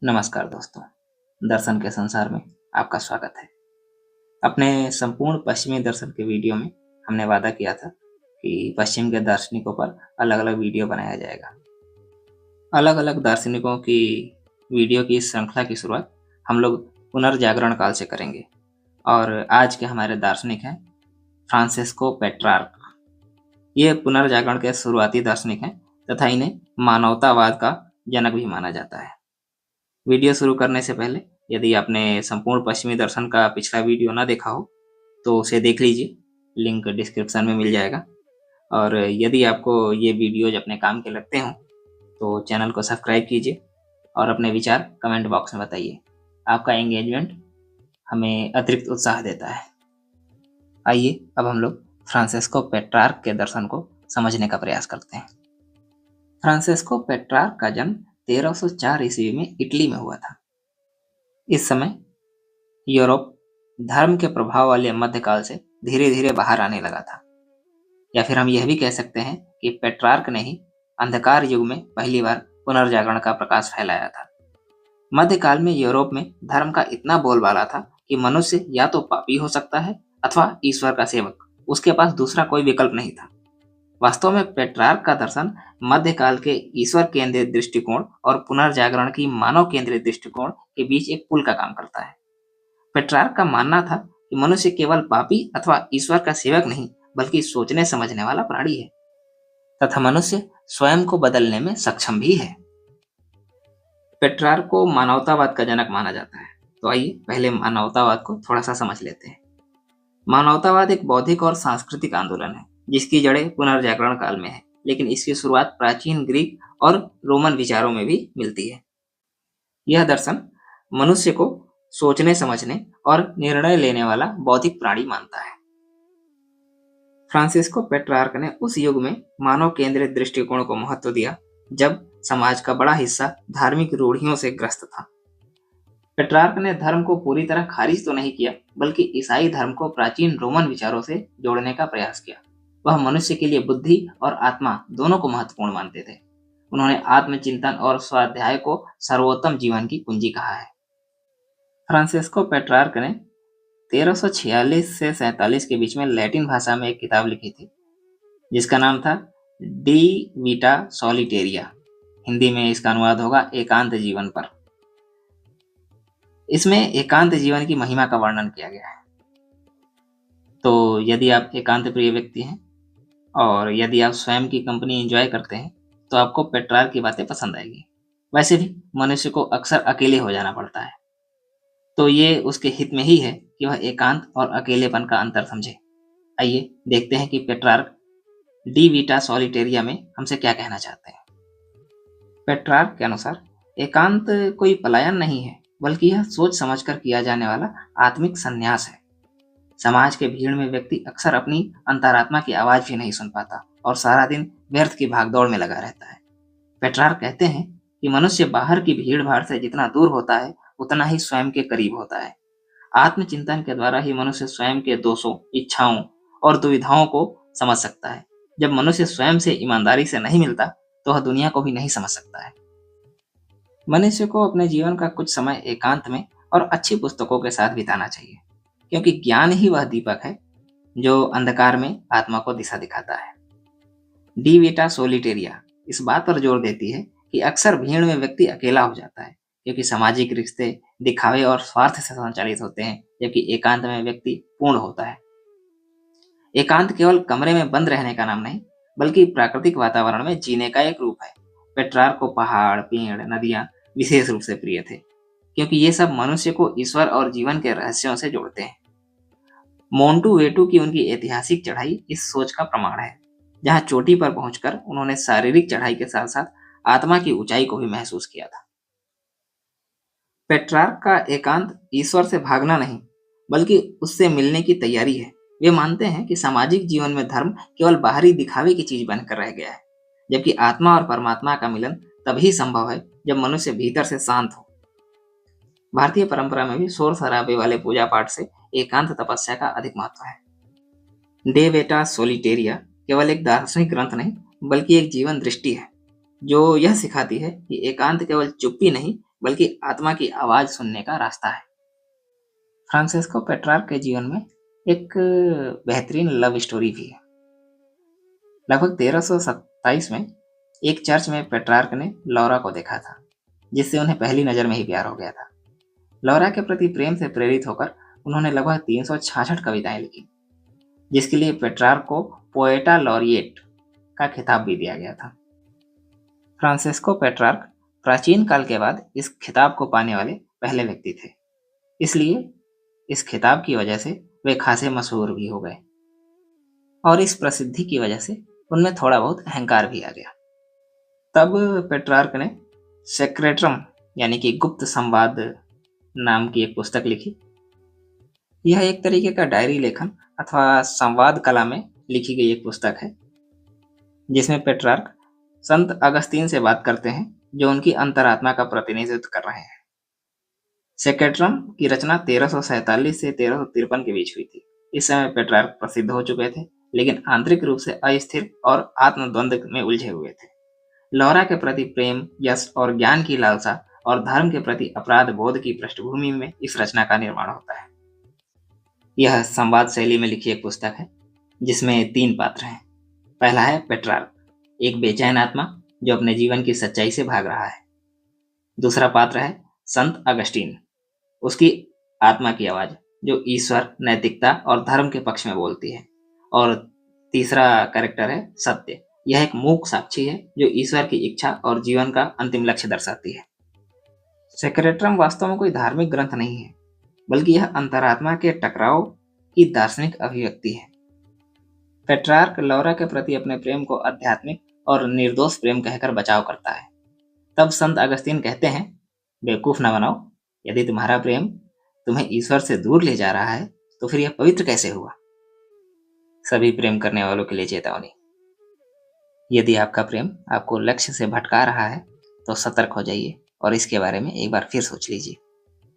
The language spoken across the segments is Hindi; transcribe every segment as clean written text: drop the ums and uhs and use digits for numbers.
नमस्कार दोस्तों, दर्शन के संसार में आपका स्वागत है। अपने संपूर्ण पश्चिमी दर्शन के वीडियो में हमने वादा किया था कि पश्चिम के दार्शनिकों पर अलग-अलग वीडियो बनाया जाएगा। अलग-अलग दार्शनिकों की वीडियो की इस श्रृंखला की शुरुआत हम लोग पुनर्जागरण काल से करेंगे और आज के हमारे दार्शनिक हैं फ्रांसिस्को पेट्रार्क। ये पुनर्जागरण के शुरुआती दार्शनिक हैं तथा इन्हें मानवतावाद का जनक भी माना जाता है। वीडियो शुरू करने से पहले यदि आपने संपूर्ण पश्चिमी दर्शन का पिछला वीडियो ना देखा हो तो उसे देख लीजिए, लिंक डिस्क्रिप्शन में मिल जाएगा। और यदि आपको ये वीडियोज अपने काम के लगते हों तो चैनल को सब्सक्राइब कीजिए और अपने विचार कमेंट बॉक्स में बताइए। आपका एंगेजमेंट हमें अतिरिक्त उत्साह देता है। आइए अब हम लोग फ्रांसिस्को पेट्रार्क के दर्शन को समझने का प्रयास करते हैं। फ्रांसिस्को पेट्रार्क का जन्म 1304 ईस्वी में इटली में हुआ था। इस समय यूरोप धर्म के प्रभाव वाले मध्यकाल से धीरे धीरे बाहर आने लगा था, या फिर हम यह भी कह सकते हैं कि पेट्रार्क ने ही अंधकार युग में पहली बार पुनर्जागरण का प्रकाश फैलाया था। मध्यकाल में यूरोप में धर्म का इतना बोलबाला था कि मनुष्य या तो पापी हो सकता है अथवा ईश्वर का सेवक, उसके पास दूसरा कोई विकल्प नहीं था। वास्तव में पेट्रार्क का दर्शन मध्यकाल के ईश्वर केंद्रित दृष्टिकोण और पुनर्जागरण की मानव केंद्रित दृष्टिकोण के बीच एक पुल का काम करता है। पेट्रार्क का मानना था कि मनुष्य केवल पापी अथवा ईश्वर का सेवक नहीं बल्कि सोचने समझने वाला प्राणी है तथा मनुष्य स्वयं को बदलने में सक्षम भी है। पेट्रार्क को मानवतावाद का जनक माना जाता है, तो आइए पहले मानवतावाद को थोड़ा सा समझ लेते हैं। मानवतावाद एक बौद्धिक और सांस्कृतिक आंदोलन है जिसकी जड़ें पुनर्जागरण काल में है, लेकिन इसकी शुरुआत प्राचीन ग्रीक और रोमन विचारों में भी मिलती है। यह दर्शन मनुष्य को सोचने समझने और निर्णय लेने वाला बौद्धिक प्राणी मानता है। फ्रांसिस्को पेट्रार्क ने उस युग में मानव केंद्रित दृष्टिकोण को महत्व दिया जब समाज का बड़ा हिस्सा धार्मिक रूढ़ियों से ग्रस्त था। पेट्रार्क ने धर्म को पूरी तरह खारिज तो नहीं किया बल्कि ईसाई धर्म को प्राचीन रोमन विचारों से जोड़ने का प्रयास किया। वह मनुष्य के लिए बुद्धि और आत्मा दोनों को महत्वपूर्ण मानते थे। उन्होंने आत्मचिंतन और स्वाध्याय को सर्वोत्तम जीवन की कुंजी कहा है। फ्रांसिस्को पेट्रार्क ने 1346 से 47 के बीच में लैटिन भाषा में एक किताब लिखी थी जिसका नाम था डी विटा सॉलिटेरिया। हिंदी में इसका अनुवाद होगा एकांत जीवन पर। इसमें एकांत जीवन की महिमा का वर्णन किया गया है। तो यदि आप एकांत प्रिय व्यक्ति हैं और यदि आप स्वयं की कंपनी एंजॉय करते हैं तो आपको पेट्रार्क की बातें पसंद आएगी। वैसे भी मनुष्य को अक्सर अकेले हो जाना पड़ता है, तो ये उसके हित में ही है कि वह एकांत और अकेलेपन का अंतर समझे। आइए देखते हैं कि पेट्रार्क डी विटा सॉलिटेरिया में हमसे क्या कहना चाहते हैं। पेट्रार्क के अनुसार एकांत कोई पलायन नहीं है बल्कि यह सोच समझकर किया जाने वाला आत्मिक संन्यास है। समाज के भीड़ में व्यक्ति अक्सर अपनी अंतरात्मा की आवाज भी नहीं सुन पाता और सारा दिन व्यर्थ की भागदौड़ में लगा रहता है। पेट्रार्क कहते हैं कि मनुष्य बाहर की भीड़ भाड़ से जितना दूर होता है उतना ही स्वयं के करीब होता है। आत्मचिंतन के द्वारा ही मनुष्य स्वयं के दोषों, इच्छाओं और दुविधाओं को समझ सकता है। जब मनुष्य स्वयं से ईमानदारी से नहीं मिलता तो वह दुनिया को भी नहीं समझ सकता है। मनुष्य को अपने जीवन का कुछ समय एकांत में और अच्छी पुस्तकों के साथ बिताना चाहिए, क्योंकि ज्ञान ही वह दीपक है जो अंधकार में आत्मा को दिशा दिखाता है। डी विटा सोलिटेरिया इस बात पर जोर देती है कि अक्सर भीड़ में व्यक्ति अकेला हो जाता है क्योंकि सामाजिक रिश्ते दिखावे और स्वार्थ से संचालित होते हैं, जबकि एकांत में व्यक्ति पूर्ण होता है। एकांत केवल कमरे में बंद रहने का नाम नहीं बल्कि प्राकृतिक वातावरण में जीने का एक रूप है। पेट्रार्क को पहाड़, पेड़, नदियां विशेष रूप से प्रिय थे क्योंकि ये सब मनुष्य को ईश्वर और जीवन के रहस्यों से जोड़ते हैं। मोंटू वेटू की उनकी ऐतिहासिक चढ़ाई इस सोच का प्रमाण है, जहां चोटी पर पहुंचकर उन्होंने शारीरिक चढ़ाई के साथ साथ आत्मा की ऊंचाई को भी महसूस किया था। पेट्रार्क का एकांत ईश्वर से भागना नहीं बल्कि उससे मिलने की तैयारी है। वे मानते हैं कि सामाजिक जीवन में धर्म केवल बाहरी दिखावे की चीज बनकर रह गया है, जबकि आत्मा और परमात्मा का मिलन तभी संभव है जब मनुष्य भीतर से शांत हो। भारतीय परंपरा में भी शोर शराबे वाले पूजा पाठ से एकांत तपस्या का अधिक महत्व है। डे वेटा सोलिटेरिया केवल एक दार्शनिक ग्रंथ नहीं बल्कि एक जीवन दृष्टि है जो यह सिखाती है कि एकांत केवल चुप्पी नहीं बल्कि आत्मा की आवाज सुनने का रास्ता है। फ्रांसिस्को पेट्रार्क के जीवन में एक बेहतरीन लव स्टोरी भी है। लगभग 1327 में एक चर्च में पेट्रार्क ने लौरा को देखा था, जिससे उन्हें पहली नजर में ही प्यार हो गया था। लौरा के प्रति प्रेम से प्रेरित होकर उन्होंने लगभग 366 कविताएं लिखी, जिसके लिए पेट्रार्क को पोएटा लॉरिएट का खिताब भी दिया गया था। फ्रांसिस्को पेट्रार्क प्राचीन काल के बाद इस खिताब को पाने वाले पहले व्यक्ति थे, इसलिए इस खिताब की वजह से वे खासे मशहूर भी हो गए और इस प्रसिद्धि की वजह से उनमें थोड़ा बहुत अहंकार भी आ गया। तब पेट्रार्क ने सेक्रेटरम यानी कि गुप्त संवाद नाम की एक पुस्तक लिखी। यह एक तरीके का डायरी लेखन अथवा संवाद कला में लिखी गई एक पुस्तक है, जिसमें पेट्रार्क संत अगस्तीन से बात करते हैं, जो उनकी अंतरात्मा का प्रतिनिधित्व कर रहे हैं। सेक्रेटरम की रचना 1347 से 1353 के बीच हुई थी। इस समय पेट्रार्क प्रसिद्ध हो चुके थे, लेकिन आंतरिक रूप से अस्थिर और आत्मद्वंद में उलझे हुए थे। लौरा के प्रति प्रेम, यश और ज्ञान की लालसा और धर्म के प्रति अपराध बोध की पृष्ठभूमि में इस रचना का निर्माण होता है। यह संवाद शैली में लिखी एक पुस्तक है, जिसमें 3 पात्र हैं। पहला है पेट्रार्क, एक बेचैन आत्मा जो अपने जीवन की सच्चाई से भाग रहा है। दूसरा पात्र है संत अगस्टीन, उसकी आत्मा की आवाज जो ईश्वर, नैतिकता और धर्म के पक्ष में बोलती है। और तीसरा कैरेक्टर है सत्य, यह एक मूक साक्षी है जो ईश्वर की इच्छा और जीवन का अंतिम लक्ष्य दर्शाती है। सेक्रेटरम वास्तव में कोई धार्मिक ग्रंथ नहीं है, बल्कि यह अंतरात्मा के टकराव की दार्शनिक अभिव्यक्ति है। पेट्रार्क लौरा के प्रति अपने प्रेम को आध्यात्मिक और निर्दोष प्रेम कहकर बचाव करता है। तब संत अगस्तीन कहते हैं, बेवकूफ न बनाओ, यदि तुम्हारा प्रेम तुम्हें ईश्वर से दूर ले जा रहा है तो फिर यह पवित्र कैसे हुआ। सभी प्रेम करने वालों के लिए चेतावनी, यदि आपका प्रेम आपको लक्ष्य से भटका रहा है तो सतर्क हो जाइए और इसके बारे में एक बार फिर सोच लीजिए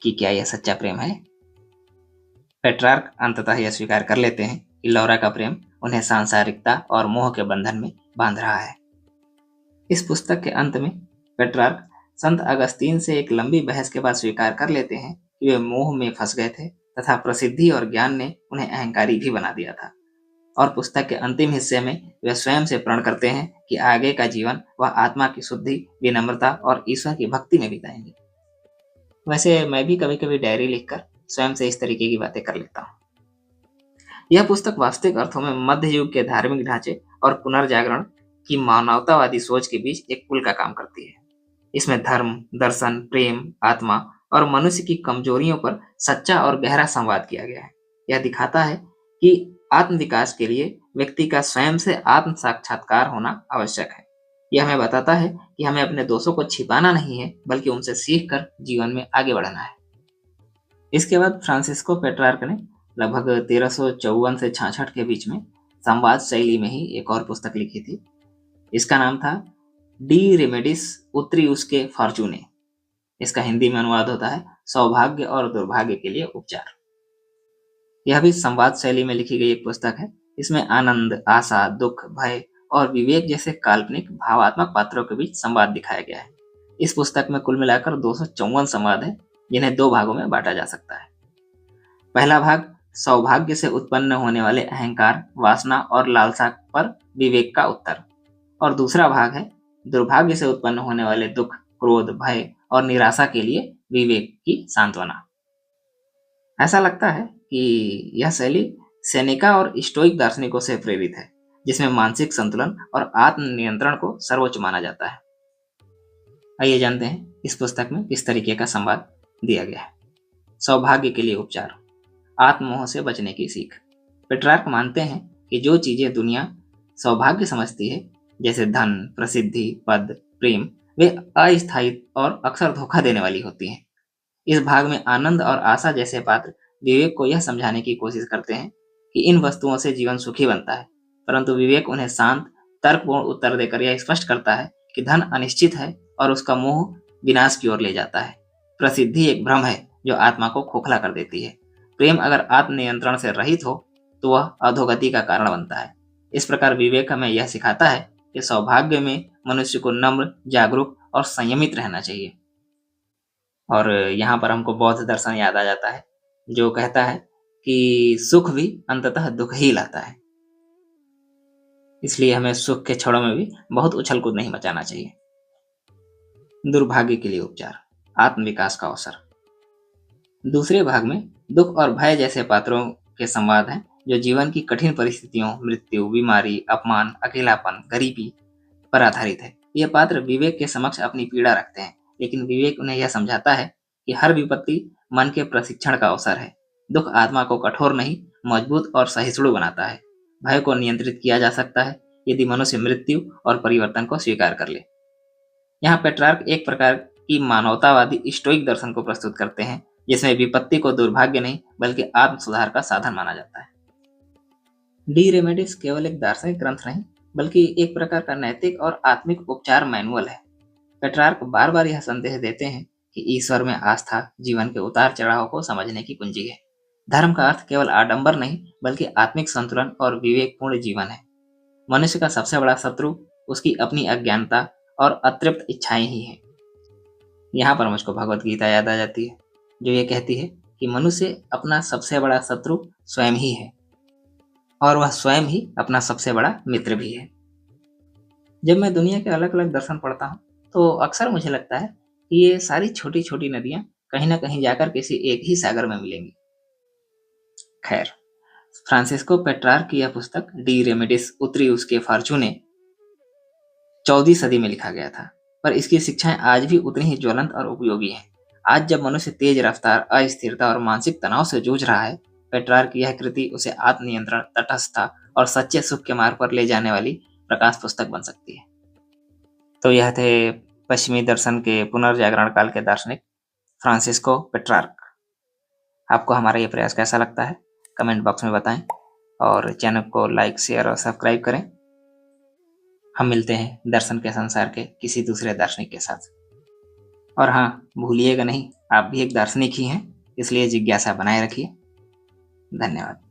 कि क्या यह सच्चा प्रेम है। पेट्रार्क अंततः यह स्वीकार कर लेते हैं कि लौरा का प्रेम उन्हें सांसारिकता और मोह के बंधन में बांध रहा है। इस पुस्तक के अंत में पेट्रार्क संत अगस्तीन से एक लंबी बहस के बाद स्वीकार कर लेते हैं कि वे मोह में फंस गए थे तथा प्रसिद्धि और ज्ञान ने उन्हें अहंकारी भी बना दिया था। और पुस्तक के अंतिम हिस्से में वे स्वयं से प्रण करते हैं कि आगे का जीवन वह आत्मा की शुद्धि, विनम्रता और ईश्वर की भक्ति में बिताएंगे। वैसे मैं भी कभी कभी डायरी लिखकर स्वयं से इस तरीके की बातें कर लेता हूँ। यह पुस्तक वास्तविक अर्थों में मध्य युग के धार्मिक ढांचे और पुनर्जागरण की मानवतावादी सोच के बीच एक पुल का काम करती है। इसमें धर्म, दर्शन, प्रेम, आत्मा और मनुष्य की कमजोरियों पर सच्चा और गहरा संवाद किया गया है। यह दिखाता है कि आत्म विकास के लिए व्यक्ति का स्वयं से आत्म साक्षात्कार होना आवश्यक है। यह हमें बताता है कि हमें अपने दोषों को छिपाना नहीं है, बल्कि उनसे सीख कर जीवन में आगे बढ़ना है। इसके बाद फ्रांसिस्को पेट्रार्क ने लगभग 1354 से 66 के बीच में संवाद शैली में ही एक और पुस्तक लिखी थी। इसका नाम था डी रेमेडिस उत्रियुस के फॉर्चूने। इसका हिंदी में अनुवाद होता है सौभाग्य और दुर्भाग्य के लिए उपचार। यह भी संवाद शैली में लिखी गई एक पुस्तक है। इसमें आनंद, आशा, दुख, भय और विवेक जैसे काल्पनिक भावात्मक पात्रों के बीच संवाद दिखाया गया है। इस पुस्तक में कुल मिलाकर 254 संवाद है, जिन्हें 2 भागों में बांटा जा सकता है। पहला भाग सौभाग्य से उत्पन्न होने वाले अहंकार, वासना और लालसा पर विवेक का उत्तर, और दूसरा भाग है दुर्भाग्य से उत्पन्न होने वाले दुख, क्रोध, भय और निराशा के लिए विवेक की सांत्वना। ऐसा लगता है कि यह शैली सेनेका और स्टोइक दार्शनिकों से प्रेरित है, जिसमें मानसिक संतुलन और आत्म नियंत्रण को सर्वोच्च माना जाता है। आइए जानते हैं इस पुस्तक में किस तरीके का संवाद दिया गया है। सौभाग्य के लिए उपचार, आत्ममोह से बचने की सीख। पेट्रार्क मानते हैं कि जो चीजें दुनिया सौभाग्य समझती है, जैसे धन, प्रसिद्धि, पद, प्रेम, वे अस्थायी और अक्सर धोखा देने वाली होती हैं। इस भाग में आनंद और आशा जैसे पात्र विवेक को यह समझाने की कोशिश करते हैं कि इन वस्तुओं से जीवन सुखी बनता है, परंतु विवेक उन्हें शांत, तर्कपूर्ण उत्तर देकर यह स्पष्ट करता है कि धन अनिश्चित है और उसका मोह विनाश की ओर ले जाता है। प्रसिद्धि एक भ्रम है जो आत्मा को खोखला कर देती है। प्रेम अगर आत्म नियंत्रण से रहित हो तो वह अधोगति का कारण बनता है। इस प्रकार विवेक हमें यह सिखाता है कि सौभाग्य में मनुष्य को नम्र, जागरूक और संयमित रहना चाहिए। और यहाँ पर हमको बौद्ध दर्शन याद आ जाता है, जो कहता है कि सुख भी अंततः दुख ही लाता है। इसलिए हमें सुख के क्षणों में भी बहुत उछल कूद नहीं मचाना चाहिए। दुर्भाग्य के लिए उपचार, आत्मविकास का अवसर। दूसरे भाग में दुख और भय जैसे पात्रों के संवाद हैं, जो जीवन की कठिन परिस्थितियों, मृत्यु, बीमारी, अपमान, अकेलापन, गरीबी पर आधारित है। ये पात्र विवेक के समक्ष अपनी पीड़ा रखते हैं, लेकिन विवेक उन्हें यह समझाता है कि हर विपत्ति मन के प्रशिक्षण का अवसर है। दुख आत्मा को कठोर नहीं, मजबूत और सहिष्णु बनाता है। भय को नियंत्रित किया जा सकता है यदि मनुष्य मृत्यु और परिवर्तन को स्वीकार कर ले। यहाँ पेट्रार्क एक प्रकार की मानवतावादी स्टोइक दर्शन को प्रस्तुत करते हैं, जिसमें विपत्ति को दुर्भाग्य नहीं बल्कि आत्म सुधार का साधन माना जाता है। डी रेमेडिस केवल एक दार्शनिक ग्रंथ नहीं बल्कि एक प्रकार का नैतिक और आत्मिक उपचार मैनुअल है। पेट्रार्क बार बार यह संदेश देते हैं कि ईश्वर में आस्था जीवन के उतार चढ़ाव को समझने की कुंजी है। धर्म का अर्थ केवल आडंबर नहीं बल्कि आत्मिक संतुलन और विवेकपूर्ण जीवन है। मनुष्य का सबसे बड़ा शत्रु उसकी अपनी अज्ञानता और अतृप्त इच्छाएं ही हैं। यहाँ पर मुझको भगवत गीता याद आ जाती है, जो ये कहती है कि मनुष्य अपना सबसे बड़ा शत्रु स्वयं ही है और वह स्वयं ही अपना सबसे बड़ा मित्र भी है। जब मैं दुनिया के अलग अलग दर्शन पढ़ता हूँ तो अक्सर मुझे लगता है कि ये सारी छोटी छोटी नदियां कहीं ना कहीं जाकर किसी एक ही सागर में मिलेंगी। खैर, फ्रांसिस्को पेट्रार्क की यह पुस्तक डी रेमेडिस उत्तरी उसके फॉर्चूने 14वीं सदी में लिखा गया था, पर इसकी शिक्षाएं आज भी उतनी ही ज्वलंत और उपयोगी हैं। आज जब मनुष्य तेज रफ्तार, अस्थिरता और मानसिक तनाव से जूझ रहा है, पेट्रार्क की यह कृति उसे आत्मनियंत्रण, तटस्थता और सच्चे सुख के मार्ग पर ले जाने वाली प्रकाश पुस्तक बन सकती है। तो यह थे पश्चिमी दर्शन के पुनर्जागरण काल के दार्शनिक फ्रांसिस्को पेट्रार्क। आपको हमारा ये प्रयास कैसा लगता है कमेंट बॉक्स में बताएं और चैनल को लाइक, शेयर और सब्सक्राइब करें। हम मिलते हैं दर्शन के संसार के किसी दूसरे दार्शनिक के साथ। और हाँ, भूलिएगा नहीं, आप भी एक दार्शनिक ही हैं, इसलिए जिज्ञासा बनाए रखिए। धन्यवाद।